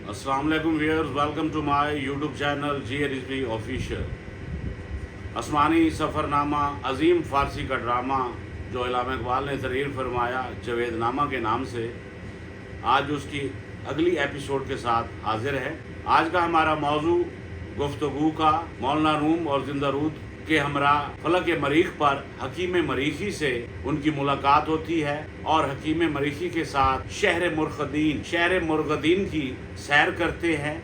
अस्सलाम वालेकुम viewers, welcome to my YouTube channel G Rizvi official. आसमानी सफ़रनामा अजीम फ़ारसी का ड्रामा जो इल्हाम इकबाल ने तहरीर फरमाया जावेदनामा के नाम से, आज उसकी अगली एपिसोड के साथ हाजिर है। आज का हमारा मौजू गुफ्तगू का मौलाना रूम और जिंदा रूद के हमरा फलक मरीख पर हकीम मरीखी से उनकी मुलाकात होती है और हकीम मरीखी के साथ शहर मुर्गदीन की सैर करते हैं।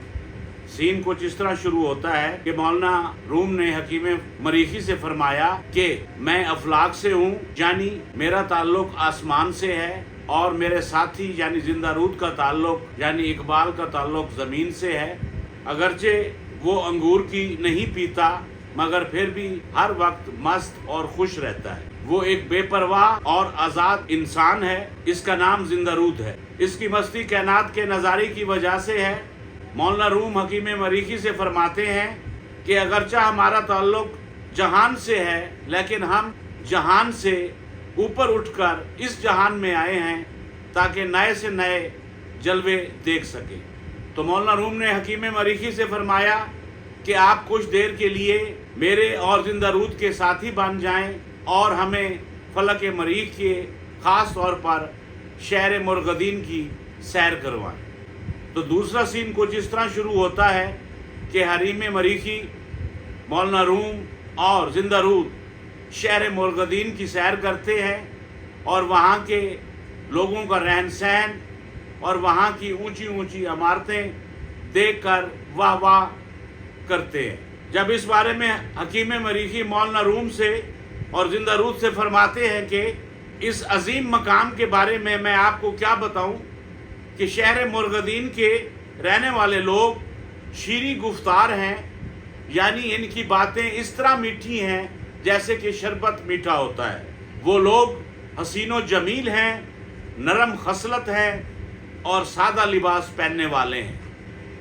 सीन कुछ इस तरह शुरू होता है कि मौलाना रूम ने हकीम मरीखी से फरमाया कि मैं अफलाक से हूँ, यानी मेरा ताल्लुक आसमान से है, और मेरे साथी यानी जिंदा रूद का ताल्लुक यानी इकबाल का ताल्लुक ज़मीन से है। अगरचे वो अंगूर की नहीं पीता मगर फिर भी हर वक्त मस्त और खुश रहता है। वो एक बेपरवाह और आज़ाद इंसान है। इसका नाम जिंदा रूद है। इसकी मस्ती कायनात के नज़ारे की वजह से है। मौलाना रूम हकीम मरीखी से फरमाते हैं कि अगरचा हमारा ताल्लुक जहान से है, लेकिन हम जहान से ऊपर उठकर इस जहान में आए हैं ताकि नए से नए जलवे देख सके। तो मौलाना रूम ने हकीम मरीखी से फरमाया कि आप कुछ देर के लिए मेरे और जिंदा रूद के साथी बन जाएं और हमें फलक मरीख के ख़ास तौर पर शहर मुर्गदीन की सैर करवाएं। तो दूसरा सीन कुछ इस तरह शुरू होता है कि हकीम मरीखी, मौलाना रूम और जिंदा रूद शहर मुर्गदीन की सैर करते हैं और वहाँ के लोगों का रहन सहन और वहाँ की ऊंची ऊंची इमारतें देखकर वाह वाह करते हैं। जब इस बारे में हकीम मरीखी मौलाना रूम से और जिंदा रूद से फरमाते हैं कि इस अजीम मकाम के बारे में मैं आपको क्या बताऊं कि शहर मुर्गदीन के रहने वाले लोग शीरी गुफ्तार हैं, यानी इनकी बातें इस तरह मीठी हैं जैसे कि शरबत मीठा होता है। वो लोग हसीनो जमील हैं, नरम खसलत हैं और सादा लिबास पहनने वाले हैं।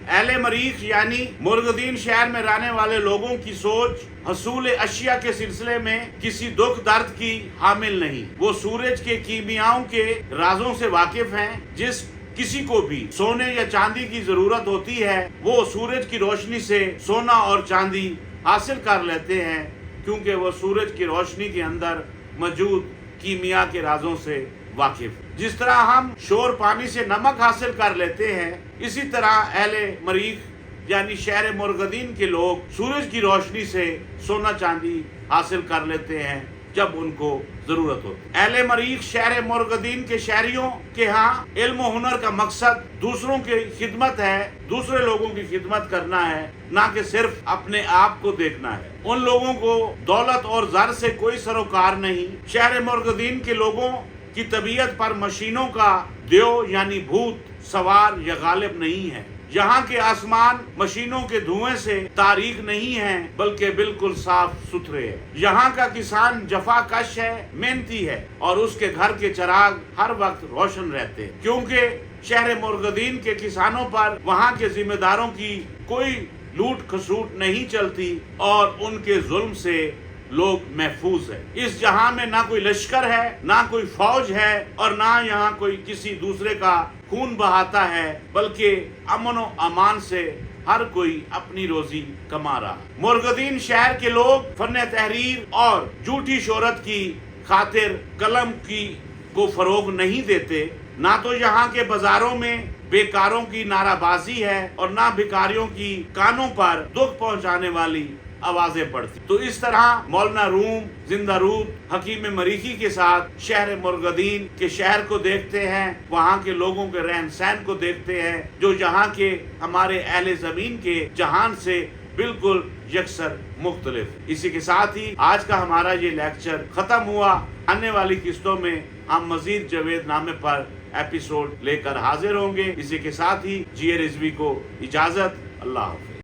अहले मरीख यानी मुर्गदीन शहर में रहने वाले लोगों की सोच हसूल अशिया के सिलसिले में किसी दुख दर्द की हामिल नहीं। वो सूरज के कीमियाओं के राजों से वाकिफ हैं। जिस किसी को भी सोने या चांदी की जरूरत होती है वो सूरज की रोशनी से सोना और चांदी हासिल कर लेते हैं, क्योंकि वो सूरज की रोशनी के अंदर मौजूद कीमिया के राजों से वाकिफ। जिस तरह हम शोर पानी से नमक हासिल कर लेते हैं, इसी तरह अहले मरीख यानी शहर मुर्गदीन के लोग सूरज की रोशनी से सोना चांदी हासिल कर लेते हैं जब उनको जरूरत होती है। अहले मरीख शहर मुर्गदीन के शहरियों के यहाँ इल्म और हुनर का मकसद दूसरों की खिदमत है, दूसरे लोगों की खिदमत करना है, ना कि सिर्फ अपने आप को देखना है। उन लोगों को दौलत और ज़र से कोई सरोकार नहीं। शहर मुर्गदीन के लोगों की तबीयत पर मशीनों का देव यानी भूत सवार या गालिब नहीं है। यहाँ के आसमान मशीनों के धुएं से तारीक नहीं है, बल्कि बिल्कुल साफ सुथरे है। यहाँ का किसान जफाकश है, मेहनती है और उसके घर के चिराग हर वक्त रोशन रहते हैं, क्योंकि शहर मुर्गदीन के किसानों पर वहाँ के जिम्मेदारों की कोई लूट खसूट नहीं चलती और उनके जुल्म से लोग महफूज है। इस जहां में ना कोई लश्कर है, ना कोई फौज है और ना यहाँ कोई किसी दूसरे का खून बहाता है, बल्कि अमन और अमान से हर कोई अपनी रोजी कमा रहा। मुर्गदीन शहर के लोग फन तहरीर और झूठी शोहरत की खातिर कलम की को फरोग नहीं देते। ना तो यहाँ के बाजारों में बेकारों की नाराबाजी है और ना भिखारियों की कानों पर दुख पहुँचाने वाली आवाजें पड़ती। तो इस तरह मौलाना रूम, जिंदा रूद हकीम मरीखी के साथ शहर मुर्गदीन के शहर को देखते हैं, वहाँ के लोगों के रहन सहन को देखते हैं, जो यहाँ के हमारे अहले ज़मीन के जहान से बिल्कुल यकसर मुख्तलिफ। इसी के साथ ही आज का हमारा ये लेक्चर खत्म हुआ। आने वाली किस्तों में हम मजीद जावेदनामे पर एपिसोड लेकर हाजिर होंगे। इसी के साथ ही जी रिजवी को इजाजत। अल्लाह।